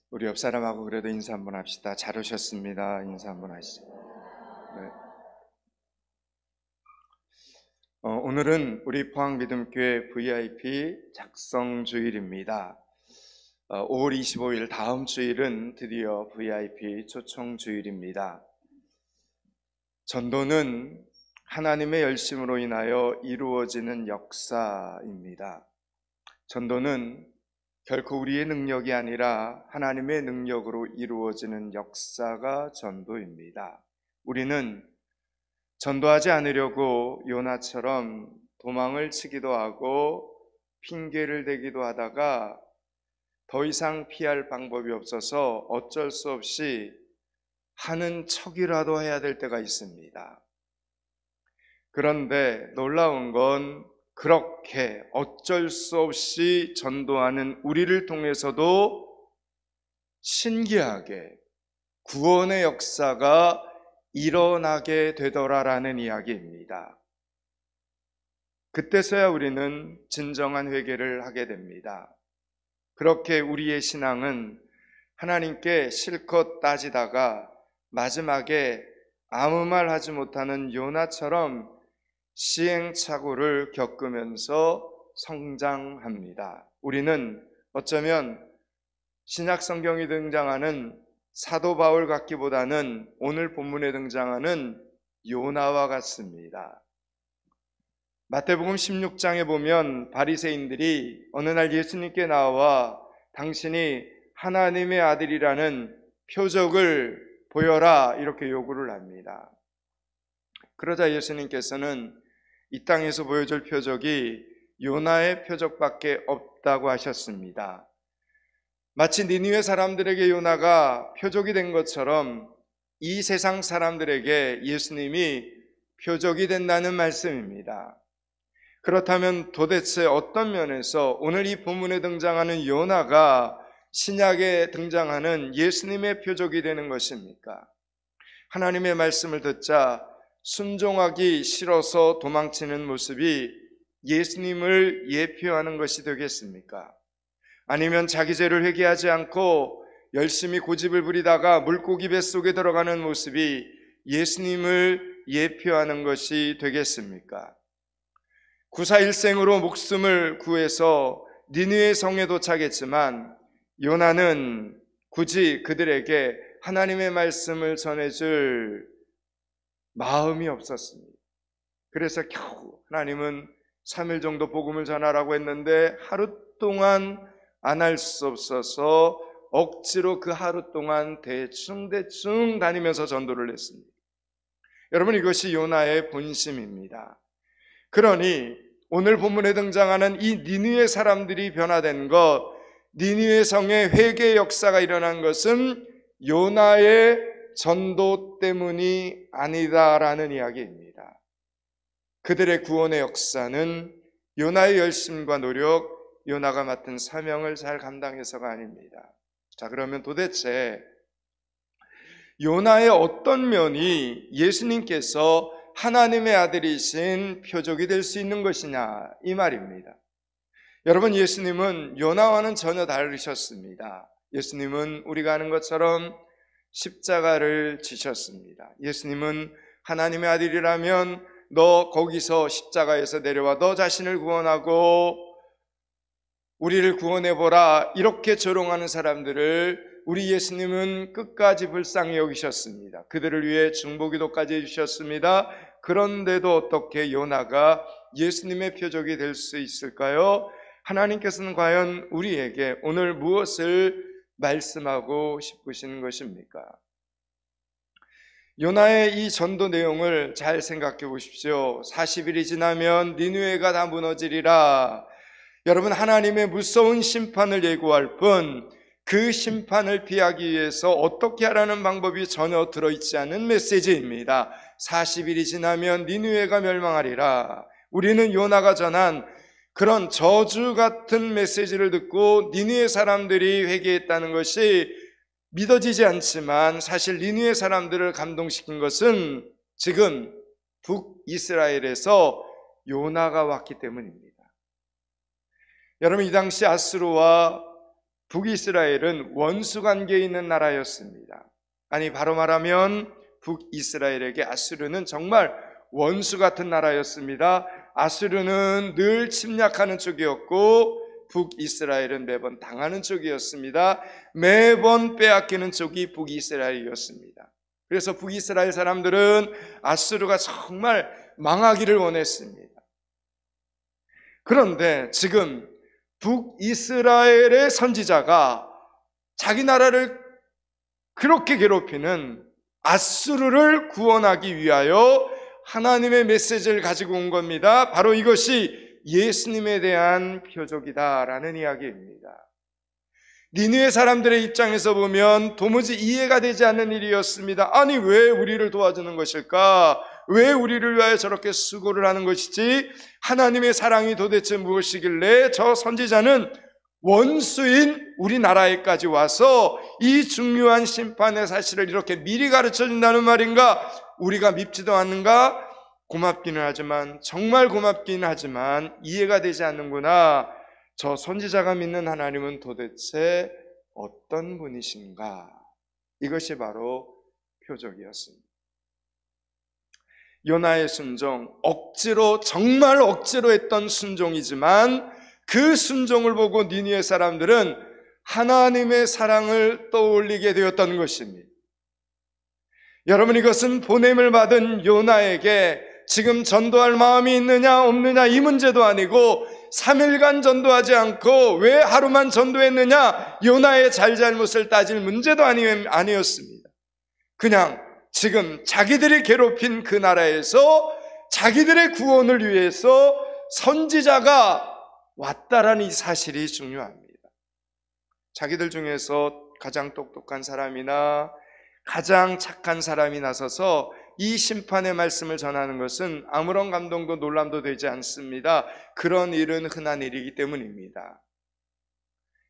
우리 옆 사람하고 그래도 인사 한번 합시다. 잘 오셨습니다. 인사 한번 하시죠. 네. 오늘은 우리 포항믿음교회 VIP 작성 주일입니다. 5월 25일 다음 주일은 드디어 VIP 초청 주일입니다. 전도는 하나님의 열심으로 인하여 이루어지는 역사입니다. 전도는 결코 우리의 능력이 아니라 하나님의 능력으로 이루어지는 역사가 전도입니다. 우리는 전도하지 않으려고 요나처럼 도망을 치기도 하고 핑계를 대기도 하다가 더 이상 피할 방법이 없어서 어쩔 수 없이 하는 척이라도 해야 될 때가 있습니다. 그런데 놀라운 건 그렇게 어쩔 수 없이 전도하는 우리를 통해서도 신기하게 구원의 역사가 일어나게 되더라라는 이야기입니다. 그때서야 우리는 진정한 회개를 하게 됩니다. 그렇게 우리의 신앙은 하나님께 실컷 따지다가 마지막에 아무 말 하지 못하는 요나처럼 시행착오를 겪으면서 성장합니다. 우리는 어쩌면 신약 성경이 등장하는 사도 바울 같기보다는 오늘 본문에 등장하는 요나와 같습니다. 마태복음 16장에 보면 바리새인들이 어느 날 예수님께 나와 당신이 하나님의 아들이라는 표적을 보여라 이렇게 요구를 합니다. 그러자 예수님께서는 이 땅에서 보여줄 표적이 요나의 표적밖에 없다고 하셨습니다. 마치 니느웨 사람들에게 요나가 표적이 된 것처럼 이 세상 사람들에게 예수님이 표적이 된다는 말씀입니다. 그렇다면 도대체 어떤 면에서 오늘 이 본문에 등장하는 요나가 신약에 등장하는 예수님의 표적이 되는 것입니까? 하나님의 말씀을 듣자 순종하기 싫어서 도망치는 모습이 예수님을 예표하는 것이 되겠습니까? 아니면 자기 죄를 회개하지 않고 열심히 고집을 부리다가 물고기 뱃속에 들어가는 모습이 예수님을 예표하는 것이 되겠습니까? 구사일생으로 목숨을 구해서 니느웨 성에 도착했지만 요나는 굳이 그들에게 하나님의 말씀을 전해줄 마음이 없었습니다. 그래서 겨우 하나님은 3일 정도 복음을 전하라고 했는데 하루 동안 안 할 수 없어서 억지로 그 하루 동안 대충 다니면서 전도를 했습니다. 여러분, 이것이 요나의 본심입니다. 그러니 오늘 본문에 등장하는 이 니느웨 사람들이 변화된 것, 니느웨 성의 회개 역사가 일어난 것은 요나의 전도 때문이 아니다라는 이야기입니다. 그들의 구원의 역사는 요나의 열심과 노력, 요나가 맡은 사명을 잘 감당해서가 아닙니다. 자, 그러면 도대체 요나의 어떤 면이 예수님께서 하나님의 아들이신 표적이 될 수 있는 것이냐, 이 말입니다. 여러분, 예수님은 요나와는 전혀 다르셨습니다. 예수님은 우리가 아는 것처럼 십자가를 지셨습니다. 예수님은 하나님의 아들이라면 너 거기서 십자가에서 내려와 너 자신을 구원하고 우리를 구원해보라 이렇게 조롱하는 사람들을 우리 예수님은 끝까지 불쌍히 여기셨습니다. 그들을 위해 중보기도까지 해주셨습니다. 그런데도 어떻게 요나가 예수님의 표적이 될 수 있을까요? 하나님께서는 과연 우리에게 오늘 무엇을 말씀하고 싶으신 것입니까? 요나의 이 전도 내용을 잘 생각해 보십시오. 40일이 지나면 니느웨가 다 무너지리라. 여러분, 하나님의 무서운 심판을 예고할 뿐 그 심판을 피하기 위해서 어떻게 하라는 방법이 전혀 들어있지 않은 메시지입니다. 40일이 지나면 니느웨가 멸망하리라. 우리는 요나가 전한 그런 저주 같은 메시지를 듣고 니느웨 사람들이 회개했다는 것이 믿어지지 않지만 사실 니느웨 사람들을 감동시킨 것은 지금 북이스라엘에서 요나가 왔기 때문입니다. 여러분, 이 당시 아수르와 북이스라엘은 원수 관계에 있는 나라였습니다. 아니, 바로 말하면 북이스라엘에게 아수르는 정말 원수 같은 나라였습니다. 아수르는 늘 침략하는 쪽이었고 북이스라엘은 매번 당하는 쪽이었습니다. 매번 빼앗기는 쪽이 북이스라엘이었습니다. 그래서 북이스라엘 사람들은 아수르가 정말 망하기를 원했습니다. 그런데 지금 북이스라엘의 선지자가 자기 나라를 그렇게 괴롭히는 아수르를 구원하기 위하여 하나님의 메시지를 가지고 온 겁니다. 바로 이것이 예수님에 대한 표적이다라는 이야기입니다. 니느웨 사람들의 입장에서 보면 도무지 이해가 되지 않는 일이었습니다. 아니, 왜 우리를 도와주는 것일까? 왜 우리를 위하여 저렇게 수고를 하는 것이지? 하나님의 사랑이 도대체 무엇이길래 저 선지자는 원수인 우리나라에까지 와서 이 중요한 심판의 사실을 이렇게 미리 가르쳐 준다는 말인가? 우리가 밉지도 않는가? 고맙기는 하지만, 정말 고맙기는 하지만 이해가 되지 않는구나. 저 선지자가 믿는 하나님은 도대체 어떤 분이신가? 이것이 바로 표적이었습니다. 요나의 순종, 억지로, 정말 억지로 했던 순종이지만 그 순종을 보고 니느웨 사람들은 하나님의 사랑을 떠올리게 되었던 것입니다. 여러분, 이것은 보냄을 받은 요나에게 지금 전도할 마음이 있느냐 없느냐 이 문제도 아니고 3일간 전도하지 않고 왜 하루만 전도했느냐 요나의 잘잘못을 따질 문제도 아니었습니다. 그냥 지금 자기들이 괴롭힌 그 나라에서 자기들의 구원을 위해서 선지자가 왔다라는 이 사실이 중요합니다. 자기들 중에서 가장 똑똑한 사람이나 가장 착한 사람이 나서서 이 심판의 말씀을 전하는 것은 아무런 감동도 놀람도 되지 않습니다. 그런 일은 흔한 일이기 때문입니다.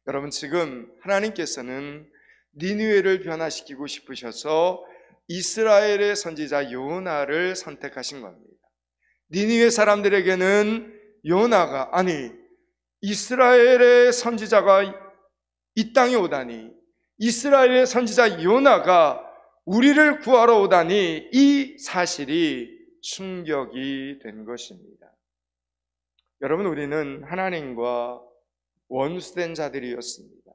여러분, 지금 하나님께서는 니느웨를 변화시키고 싶으셔서 이스라엘의 선지자 요나를 선택하신 겁니다. 니느웨 사람들에게는 요나가, 아니, 이스라엘의 선지자가 이 땅에 오다니, 이스라엘의 선지자 요나가 우리를 구하러 오다니, 이 사실이 충격이 된 것입니다. 여러분, 우리는 하나님과 원수된 자들이었습니다.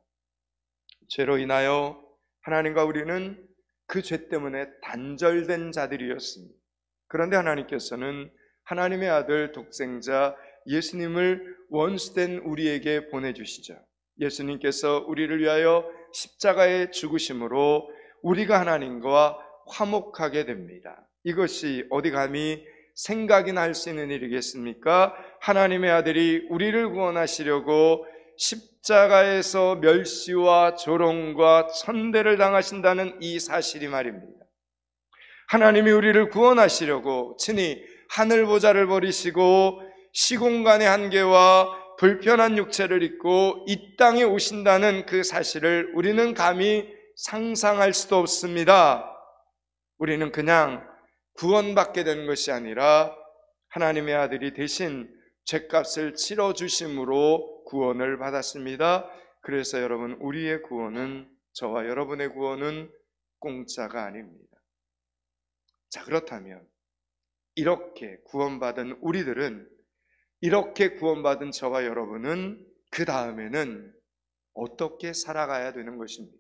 죄로 인하여 하나님과 우리는 그 죄 때문에 단절된 자들이었습니다. 그런데 하나님께서는 하나님의 아들 독생자 예수님을 원수된 우리에게 보내주시죠. 예수님께서 우리를 위하여 십자가에 죽으심으로 우리가 하나님과 화목하게 됩니다. 이것이 어디 감히 생각이나 할 수 있는 일이겠습니까? 하나님의 아들이 우리를 구원하시려고 십자가에서 멸시와 조롱과 천대를 당하신다는 이 사실이 말입니다. 하나님이 우리를 구원하시려고 친히 하늘 보좌를 버리시고 시공간의 한계와 불편한 육체를 입고 이 땅에 오신다는 그 사실을 우리는 감히 상상할 수도 없습니다. 우리는 그냥 구원받게 된 것이 아니라 하나님의 아들이 대신 죄값을 치러주심으로 구원을 받았습니다. 그래서 여러분, 우리의 구원은, 저와 여러분의 구원은 공짜가 아닙니다. 자, 그렇다면 이렇게 구원받은 우리들은, 이렇게 구원받은 저와 여러분은 그 다음에는 어떻게 살아가야 되는 것입니까?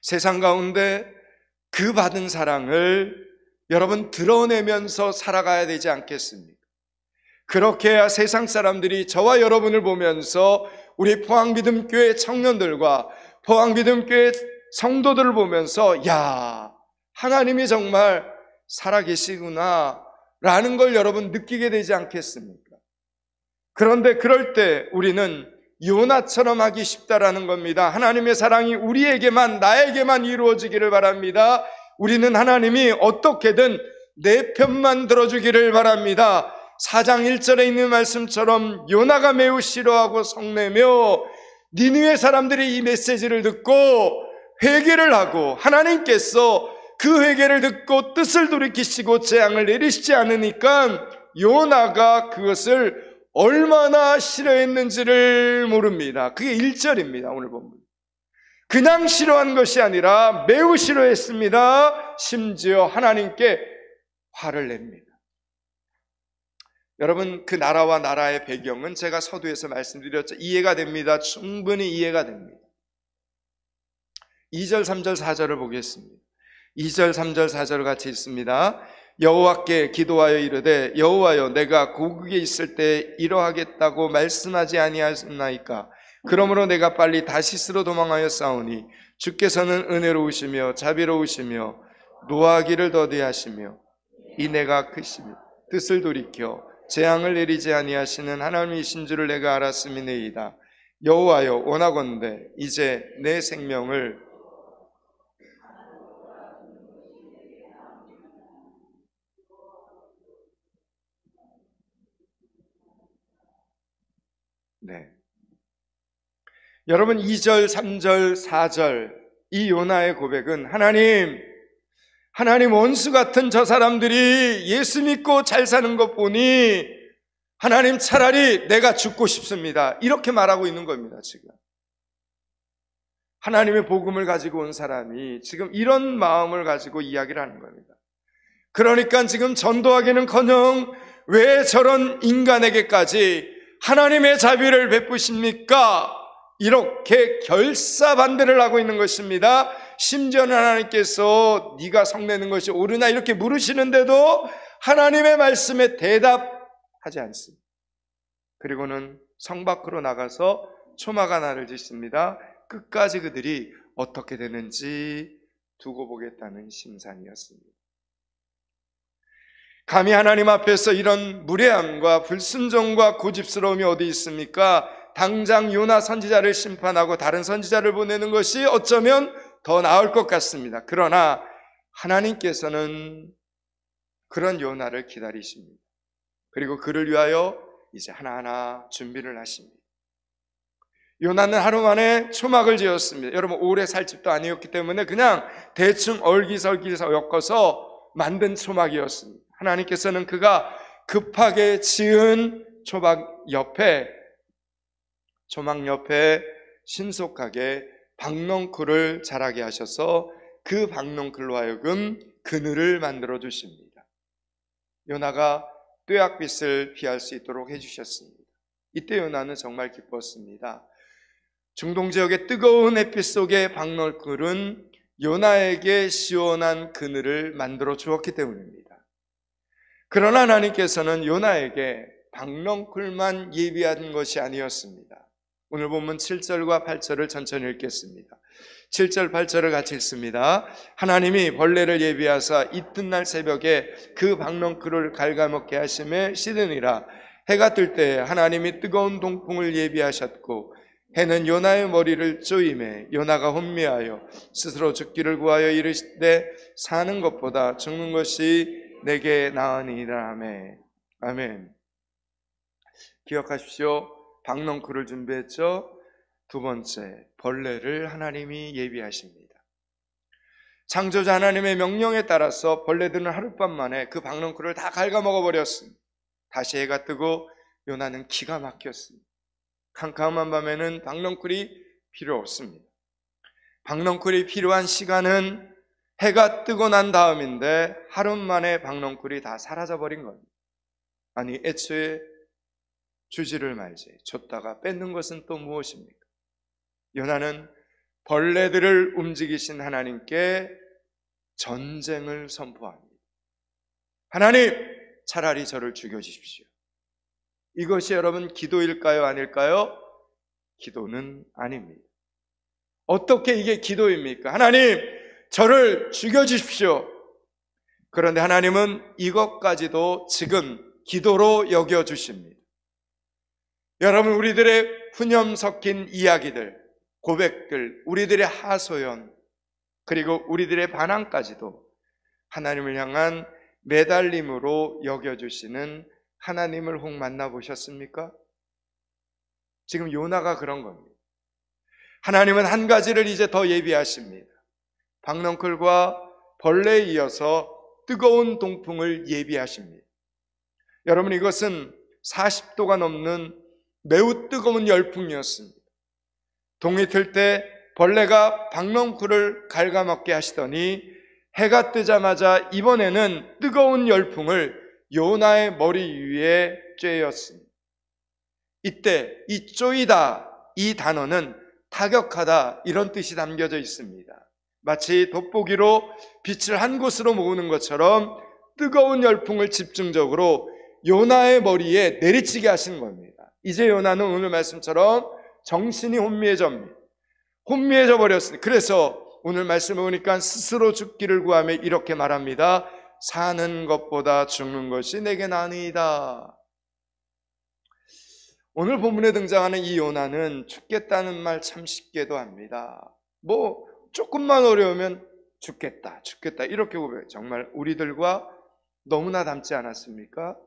세상 가운데 그 받은 사랑을 여러분 드러내면서 살아가야 되지 않겠습니까? 그렇게 해야 세상 사람들이 저와 여러분을 보면서 우리 포항믿음교회 청년들과 포항믿음교회 성도들을 보면서, 야, 하나님이 정말 살아계시구나 라는 걸 여러분 느끼게 되지 않겠습니까? 그런데 그럴 때 우리는 요나처럼 하기 쉽다라는 겁니다. 하나님의 사랑이 우리에게만, 나에게만 이루어지기를 바랍니다. 우리는 하나님이 어떻게든 내 편만 들어주기를 바랍니다. 4장 1절에 있는 말씀처럼 요나가 매우 싫어하고 성내며 니느웨 사람들이 이 메시지를 듣고 회개를 하고 하나님께서 그 회개를 듣고 뜻을 돌이키시고 재앙을 내리시지 않으니까 요나가 그것을 얼마나 싫어했는지를 모릅니다. 그게 1절입니다. 오늘 본문. 그냥 싫어한 것이 아니라 매우 싫어했습니다. 심지어 하나님께 화를 냅니다. 여러분, 그 나라와 나라의 배경은 제가 서두에서 말씀드렸죠. 이해가 됩니다. 충분히 이해가 됩니다. 2절, 3절, 4절을 보겠습니다. 2절, 3절, 4절 같이 있습니다. 여호와께 기도하여 이르되 여호와여, 내가 고국에 있을 때 이러하겠다고 말씀하지 아니하셨나이까? 그러므로 내가 빨리 다시스로 도망하여 싸우니 주께서는 은혜로우시며 자비로우시며 노하기를 더디하시며 인애가 크시며 뜻을 돌이켜 재앙을 내리지 아니하시는 하나님이신 줄을 내가 알았음이니이다. 여호와여, 원하건대 이제 내 생명을 여러분, 2절, 3절, 4절 이 요나의 고백은 하나님 원수 같은 저 사람들이 예수 믿고 잘 사는 것 보니 하나님 차라리 내가 죽고 싶습니다. 이렇게 말하고 있는 겁니다. 지금 하나님의 복음을 가지고 온 사람이 지금 이런 마음을 가지고 이야기를 하는 겁니다. 그러니까 지금 전도하기는커녕 왜 저런 인간에게까지 하나님의 자비를 베푸십니까? 이렇게 결사반대를 하고 있는 것입니다. 심지어는 하나님께서 네가 성내는 것이 옳으냐 이렇게 물으시는데도 하나님의 말씀에 대답하지 않습니다. 그리고는 성 밖으로 나가서 초막 하나를 짓습니다. 끝까지 그들이 어떻게 되는지 두고 보겠다는 심산이었습니다. 감히 하나님 앞에서 이런 무례함과 불순종과 고집스러움이 어디 있습니까? 당장 요나 선지자를 심판하고 다른 선지자를 보내는 것이 어쩌면 더 나을 것 같습니다. 그러나 하나님께서는 그런 요나를 기다리십니다. 그리고 그를 위하여 이제 하나하나 준비를 하십니다. 요나는 하루 만에 초막을 지었습니다. 여러분, 오래 살 집도 아니었기 때문에 그냥 대충 얼기설기서 엮어서 만든 초막이었습니다. 하나님께서는 그가 급하게 지은 초막 옆에 신속하게 박넝쿨을 자라게 하셔서 그 박넝쿨로 하여금 그늘을 만들어 주십니다. 요나가 뙤약빛을 피할 수 있도록 해주셨습니다. 이때 요나는 정말 기뻤습니다. 중동 지역의 뜨거운 햇빛 속에 박넝쿨은 요나에게 시원한 그늘을 만들어 주었기 때문입니다. 그러나 하나님께서는 요나에게 박넝쿨만 예비한 것이 아니었습니다. 오늘 본문 7절과 8절을 천천히 읽겠습니다. 7절, 8절을 같이 읽습니다. 하나님이 벌레를 예비하사 이튿날 새벽에 그 박넝쿨을 갉아먹게 하심에 시드니라. 해가 뜰 때 하나님이 뜨거운 동풍을 예비하셨고 해는 요나의 머리를 쪼임에 요나가 혼미하여 스스로 죽기를 구하여 이르시되 사는 것보다 죽는 것이 내게 나으니라. 아멘. 기억하십시오. 박넝쿨을 준비했죠. 두 번째, 벌레를 하나님이 예비하십니다. 창조자 하나님의 명령에 따라서 벌레들은 하룻밤 만에 그 박넝쿨을 다 갉아먹어 버렸습니다. 다시 해가 뜨고 요나는 기가 막혔습니다. 캄캄한 밤에는 박넝쿨이 필요 없습니다. 박넝쿨이 필요한 시간은 해가 뜨고 난 다음인데 하루 만에 박넝쿨이 다 사라져버린 겁니다. 아니, 애초에 주지를 말지 줬다가 뺏는 것은 또 무엇입니까? 요나는 벌레들을 움직이신 하나님께 전쟁을 선포합니다. 하나님, 차라리 저를 죽여주십시오. 이것이 여러분 기도일까요? 아닐까요? 기도는 아닙니다. 어떻게 이게 기도입니까? 하나님, 저를 죽여주십시오. 그런데 하나님은 이것까지도 지금 기도로 여겨주십니다. 여러분, 우리들의 푸념 섞인 이야기들, 고백들, 우리들의 하소연, 그리고 우리들의 반항까지도 하나님을 향한 매달림으로 여겨주시는 하나님을 혹 만나보셨습니까? 지금 요나가 그런 겁니다. 하나님은 한 가지를 이제 더 예비하십니다. 박넝쿨과 벌레에 이어서 뜨거운 동풍을 예비하십니다. 여러분, 이것은 40도가 넘는 매우 뜨거운 열풍이었습니다. 동이 틀 때 벌레가 박넝쿨을 갉아먹게 하시더니 해가 뜨자마자 이번에는 뜨거운 열풍을 요나의 머리 위에 쬐었습니다. 이때 이 쪼이다, 이 단어는 타격하다, 이런 뜻이 담겨져 있습니다. 마치 돋보기로 빛을 한 곳으로 모으는 것처럼 뜨거운 열풍을 집중적으로 요나의 머리에 내리치게 하신 겁니다. 이제 요나는 오늘 말씀처럼 정신이 혼미해져 버렸습니다. 그래서 오늘 말씀을 보니까 스스로 죽기를 구하며 이렇게 말합니다. 사는 것보다 죽는 것이 내게 나으니이다. 오늘 본문에 등장하는 이 요나는 죽겠다는 말 참 쉽게도 합니다. 조금만 어려우면 죽겠다 이렇게 고백해요. 정말 우리들과 너무나 닮지 않았습니까?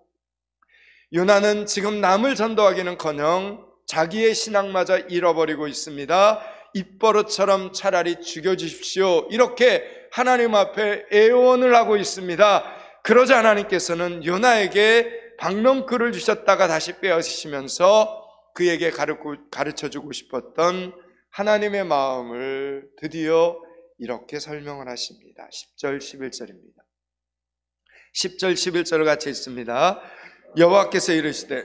요나는 지금 남을 전도하기는커녕 자기의 신앙마저 잃어버리고 있습니다. 입버릇처럼 차라리 죽여주십시오, 이렇게 하나님 앞에 애원을 하고 있습니다. 그러자 하나님께서는 요나에게 박넝쿨을 주셨다가 다시 빼앗으시면서 그에게 가르쳐주고 싶었던 하나님의 마음을 드디어 이렇게 설명을 하십니다. 10절 11절입니다. 10절 11절을 같이 읽습니다. 여호와께서 이르시되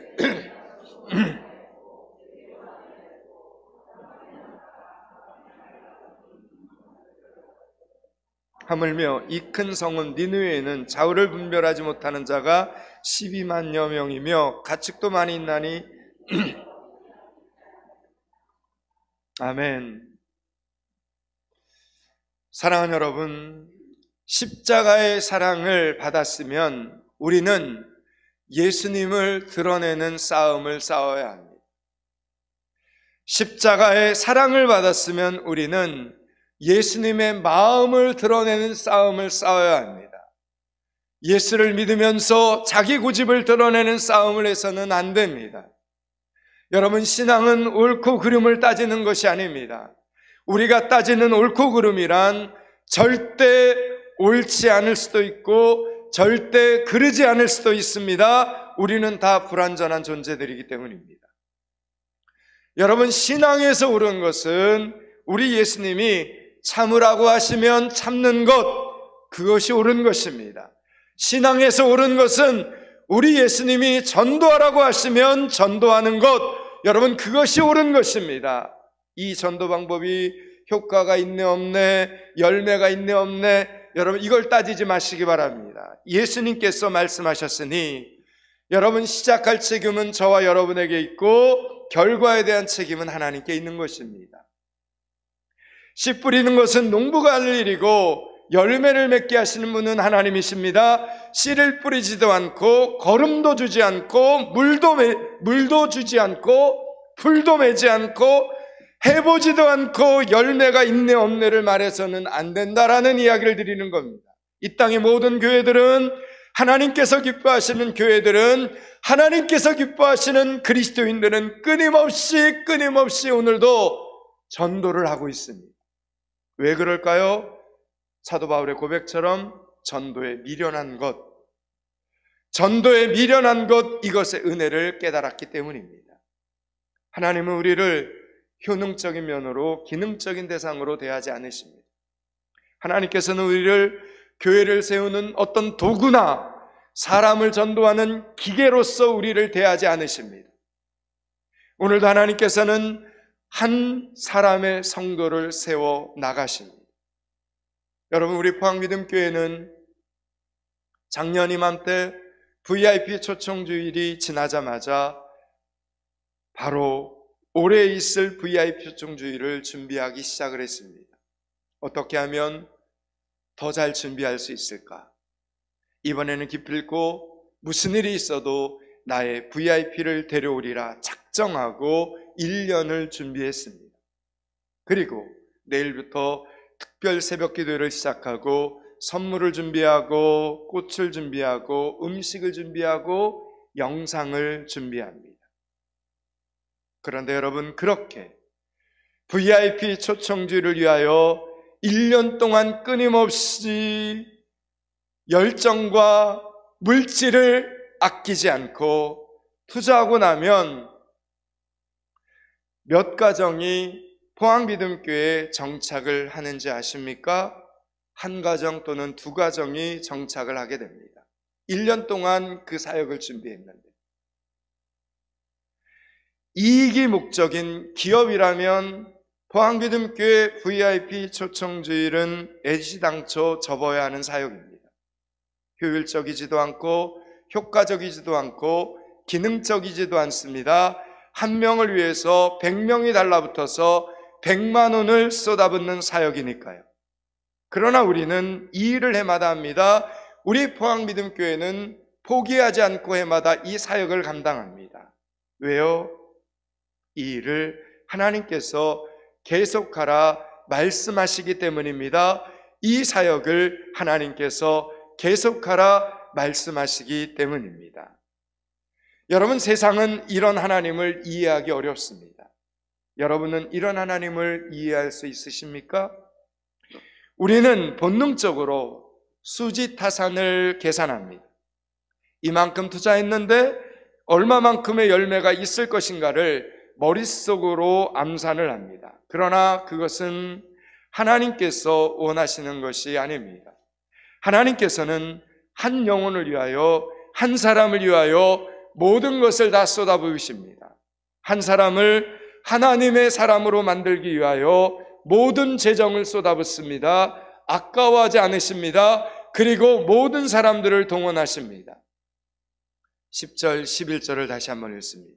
하물며 이 큰 성은 니느웨에는 좌우를 분별하지 못하는 자가 12만여 명이며 가축도 많이 있나니 아멘. 사랑하는 여러분, 십자가의 사랑을 받았으면 우리는 예수님을 드러내는 싸움을 싸워야 합니다. 십자가의 사랑을 받았으면 우리는 예수님의 마음을 드러내는 싸움을 싸워야 합니다. 예수를 믿으면서 자기 고집을 드러내는 싸움을 해서는 안 됩니다. 여러분, 신앙은 옳고 그름을 따지는 것이 아닙니다. 우리가 따지는 옳고 그름이란 절대 옳지 않을 수도 있고 절대 그르지 않을 수도 있습니다. 우리는 다 불완전한 존재들이기 때문입니다. 여러분, 신앙에서 옳은 것은 우리 예수님이 참으라고 하시면 참는 것, 그것이 옳은 것입니다. 신앙에서 옳은 것은 우리 예수님이 전도하라고 하시면 전도하는 것, 여러분, 그것이 옳은 것입니다. 이 전도 방법이 효과가 있네 없네, 열매가 있네 없네, 여러분 이걸 따지지 마시기 바랍니다. 예수님께서 말씀하셨으니 여러분, 시작할 책임은 저와 여러분에게 있고 결과에 대한 책임은 하나님께 있는 것입니다. 씨 뿌리는 것은 농부가 할 일이고 열매를 맺게 하시는 분은 하나님이십니다. 씨를 뿌리지도 않고 거름도 주지 않고 물도 주지 않고 풀도 매지 않고 해보지도 않고 열매가 있네 없네를 말해서는 안 된다라는 이야기를 드리는 겁니다. 이 땅의 모든 교회들은, 하나님께서 기뻐하시는 교회들은, 하나님께서 기뻐하시는 그리스도인들은 끊임없이 오늘도 전도를 하고 있습니다. 왜 그럴까요? 사도 바울의 고백처럼 전도에 미련한 것, 이것의 은혜를 깨달았기 때문입니다. 하나님은 우리를 효능적인 면으로 기능적인 대상으로 대하지 않으십니다. 하나님께서는 우리를 교회를 세우는 어떤 도구나 사람을 전도하는 기계로서 우리를 대하지 않으십니다. 오늘도 하나님께서는 한 사람의 성도를 세워 나가십니다. 여러분, 우리 포항믿음교회는 작년 이맘때 VIP 초청주일이 지나자마자 바로 올해 있을 VIP 초청주일을 준비하기 시작을 했습니다. 어떻게 하면 더 잘 준비할 수 있을까? 이번에는 기필코 무슨 일이 있어도 나의 VIP를 데려오리라 작정하고 1년을 준비했습니다. 그리고 내일부터 특별 새벽 기도를 시작하고 선물을 준비하고 꽃을 준비하고 음식을 준비하고 영상을 준비합니다. 그런데 여러분, 그렇게 VIP 초청주의를 위하여 1년 동안 끊임없이 열정과 물질을 아끼지 않고 투자하고 나면 몇 가정이 포항미듬교회에 정착을 하는지 아십니까? 한 가정 또는 두 가정이 정착을 하게 됩니다. 1년 동안 그 사역을 준비했는데, 이익이 목적인 기업이라면 포항미듬교회 VIP 초청주일은 애시당초 접어야 하는 사역입니다. 효율적이지도 않고 효과적이지도 않고 기능적이지도 않습니다. 한 명을 위해서 100명이 달라붙어서 100만 원을 쏟아붓는 사역이니까요. 그러나 우리는 이 일을 해마다 합니다. 우리 포항미듬교회는 포기하지 않고 해마다 이 사역을 감당합니다. 왜요? 이 일을 하나님께서 계속하라 말씀하시기 때문입니다. 이 사역을 하나님께서 계속하라 말씀하시기 때문입니다. 여러분, 세상은 이런 하나님을 이해하기 어렵습니다. 여러분은 이런 하나님을 이해할 수 있으십니까? 우리는 본능적으로 수지타산을 계산합니다. 이만큼 투자했는데 얼마만큼의 열매가 있을 것인가를 머릿속으로 암산을 합니다. 그러나 그것은 하나님께서 원하시는 것이 아닙니다. 하나님께서는 한 영혼을 위하여, 한 사람을 위하여 모든 것을 다 쏟아부으십니다. 한 사람을 하나님의 사람으로 만들기 위하여 모든 재정을 쏟아붓습니다. 아까워하지 않으십니다. 그리고 모든 사람들을 동원하십니다. 10절, 11절을 다시 한번 읽습니다.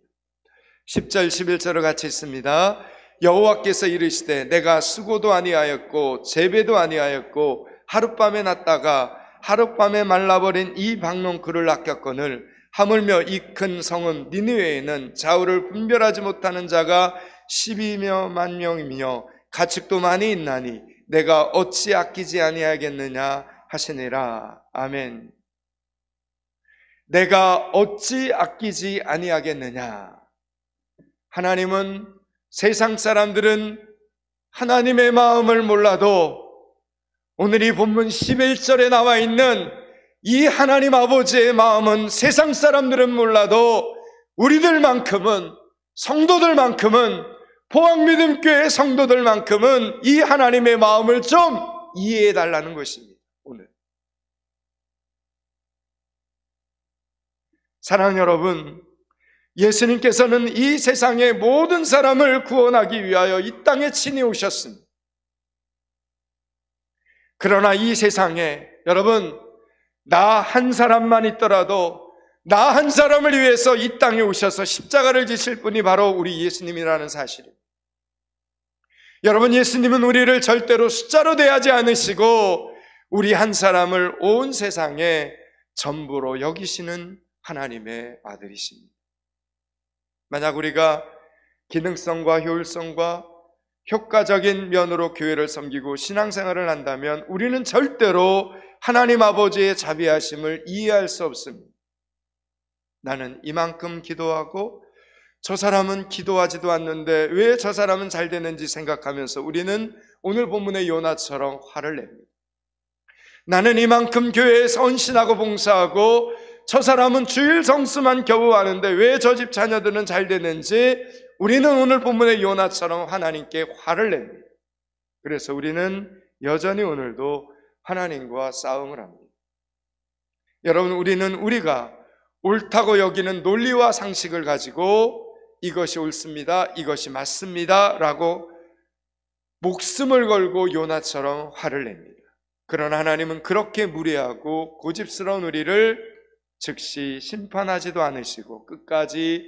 10절, 11절을 같이 읽습니다. 여호와께서 이르시되 내가 수고도 아니하였고 재배도 아니하였고 하룻밤에 났다가 하룻밤에 말라버린 이 박농쿨을 아꼈거늘 하물며 이 큰 성은 니느웨에는 좌우를 분별하지 못하는 자가 12만 명이며 가축도 많이 있나니 내가 어찌 아끼지 아니하겠느냐 하시니라. 아멘. 내가 어찌 아끼지 아니하겠느냐. 하나님은, 세상 사람들은 하나님의 마음을 몰라도 오늘 이 본문 11절에 나와 있는 이 하나님 아버지의 마음은 세상 사람들은 몰라도 우리들만큼은, 성도들만큼은, 포항미듬교회 성도들만큼은 이 하나님의 마음을 좀 이해해 달라는 것입니다. 오늘 사랑하는 여러분, 예수님께서는 이 세상의 모든 사람을 구원하기 위하여 이 땅에 친히 오셨습니다. 그러나 이 세상에 여러분, 나 한 사람만 있더라도 나 한 사람을 위해서 이 땅에 오셔서 십자가를 지실 분이 바로 우리 예수님이라는 사실입니다. 여러분, 예수님은 우리를 절대로 숫자로 대하지 않으시고 우리 한 사람을 온 세상에 전부로 여기시는 하나님의 아들이십니다. 만약 우리가 기능성과 효율성과 효과적인 면으로 교회를 섬기고 신앙생활을 한다면 우리는 절대로 하나님 아버지의 자비하심을 이해할 수 없습니다. 나는 이만큼 기도하고 저 사람은 기도하지도 않는데 왜 저 사람은 잘 되는지 생각하면서 우리는 오늘 본문의 요나처럼 화를 냅니다. 나는 이만큼 교회에 헌신하고 봉사하고 저 사람은 주일 성수만 겨우 하는데 왜 저 집 자녀들은 잘 되는지 우리는 오늘 본문의 요나처럼 하나님께 화를 냅니다. 그래서 우리는 여전히 오늘도 하나님과 싸움을 합니다. 여러분, 우리는 우리가 옳다고 여기는 논리와 상식을 가지고 이것이 옳습니다, 이것이 맞습니다 라고 목숨을 걸고 요나처럼 화를 냅니다. 그러나 하나님은 그렇게 무례하고 고집스러운 우리를 즉시 심판하지도 않으시고 끝까지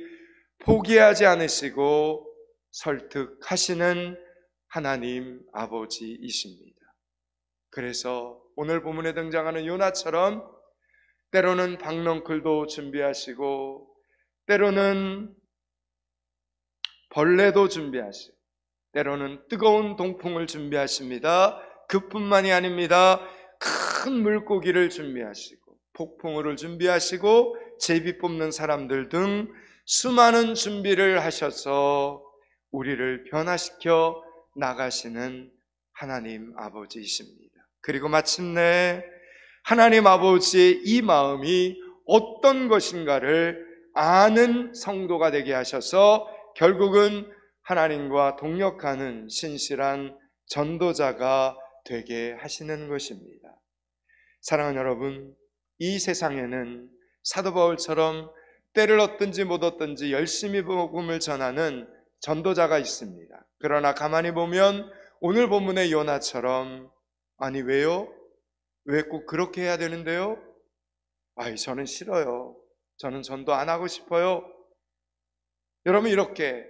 포기하지 않으시고 설득하시는 하나님 아버지이십니다. 그래서 오늘 본문에 등장하는 요나처럼 때로는 박넝쿨도 준비하시고 때로는 벌레도 준비하시고 때로는 뜨거운 동풍을 준비하십니다. 그뿐만이 아닙니다. 큰 물고기를 준비하시고 폭풍우를 준비하시고 제비 뽑는 사람들 등 수많은 준비를 하셔서 우리를 변화시켜 나가시는 하나님 아버지이십니다. 그리고 마침내 하나님 아버지의 이 마음이 어떤 것인가를 아는 성도가 되게 하셔서 결국은 하나님과 동역하는 신실한 전도자가 되게 하시는 것입니다. 사랑하는 여러분, 이 세상에는 사도 바울처럼 때를 얻든지 못 얻든지 열심히 복음을 전하는 전도자가 있습니다. 그러나 가만히 보면 오늘 본문의 요나처럼, 아니 왜요? 왜 꼭 그렇게 해야 되는데요? 저는 싫어요. 저는 전도 안 하고 싶어요. 여러분, 이렇게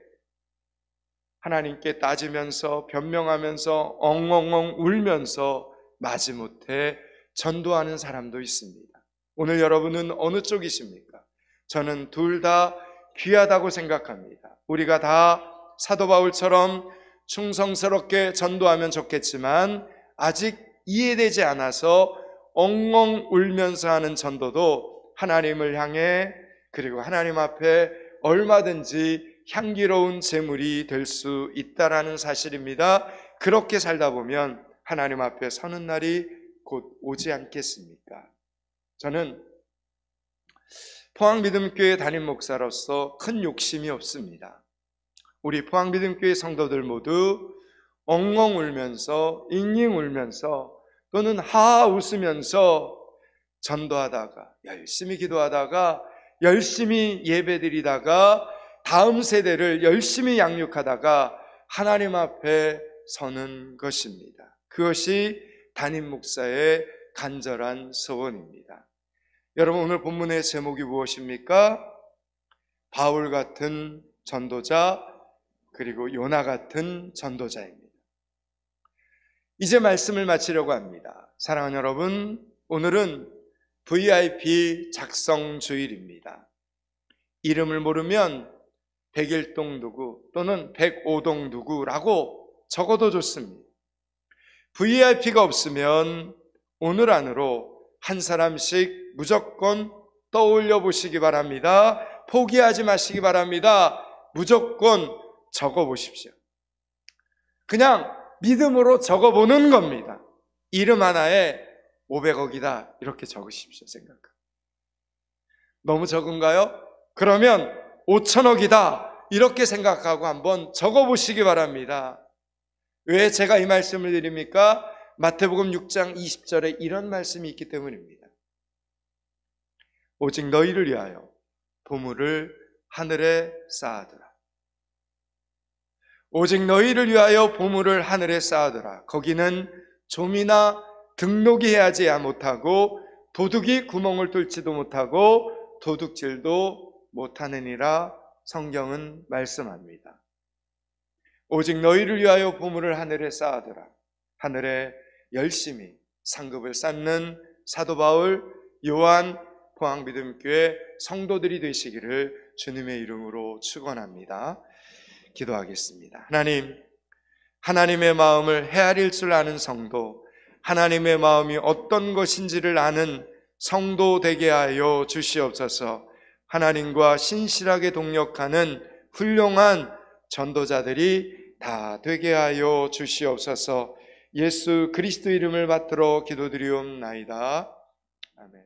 하나님께 따지면서 변명하면서 엉엉엉 울면서 마지못해 전도하는 사람도 있습니다. 오늘 여러분은 어느 쪽이십니까? 저는 둘 다 귀하다고 생각합니다. 우리가 다 사도 바울처럼 충성스럽게 전도하면 좋겠지만 아직 이해되지 않아서 엉엉 울면서 하는 전도도 하나님을 향해, 그리고 하나님 앞에 얼마든지 향기로운 제물이 될 수 있다라는 사실입니다. 그렇게 살다 보면 하나님 앞에 서는 날이 곧 오지 않겠습니까? 저는 포항믿음교회 담임 목사로서 큰 욕심이 없습니다. 우리 포항믿음교회 성도들 모두 엉엉 울면서, 잉잉 울면서, 또는 하하 웃으면서 전도하다가, 열심히 기도하다가, 열심히 예배드리다가, 다음 세대를 열심히 양육하다가 하나님 앞에 서는 것입니다. 그것이 담임 목사의 간절한 소원입니다. 여러분, 오늘 본문의 제목이 무엇입니까? 바울 같은 전도자, 그리고 요나 같은 전도자입니다. 이제 말씀을 마치려고 합니다. 사랑하는 여러분, 오늘은 VIP 작성 주일입니다. 이름을 모르면 101동 누구 또는 105동 누구라고 적어도 좋습니다. VIP가 없으면 오늘 안으로 한 사람씩 무조건 떠올려 보시기 바랍니다. 포기하지 마시기 바랍니다. 무조건 적어 보십시오. 그냥 믿음으로 적어보는 겁니다. 이름 하나에 500억이다 이렇게 적으십시오. 생각. 너무 적은가요? 그러면 5천억이다 이렇게 생각하고 한번 적어보시기 바랍니다. 왜 제가 이 말씀을 드립니까? 마태복음 6장 20절에 이런 말씀이 있기 때문입니다. 오직 너희를 위하여 보물을 하늘에 쌓아두라. 오직 너희를 위하여 보물을 하늘에 쌓아두라. 거기는 좀이나 등록이 해야지 못하고 도둑이 구멍을 뚫지도 못하고 도둑질도 못하느니라 성경은 말씀합니다. 오직 너희를 위하여 보물을 하늘에 쌓아두라. 하늘에 열심히 상급을 쌓는 사도 바울, 요한, 포항믿음교회 성도들이 되시기를 주님의 이름으로 축원합니다. 기도하겠습니다. 하나님, 하나님의 마음을 헤아릴 줄 아는 성도, 하나님의 마음이 어떤 것인지를 아는 성도 되게 하여 주시옵소서. 하나님과 신실하게 동역하는 훌륭한 전도자들이 다 되게 하여 주시옵소서. 예수 그리스도 이름을 받들어 기도드리옵나이다. 아멘.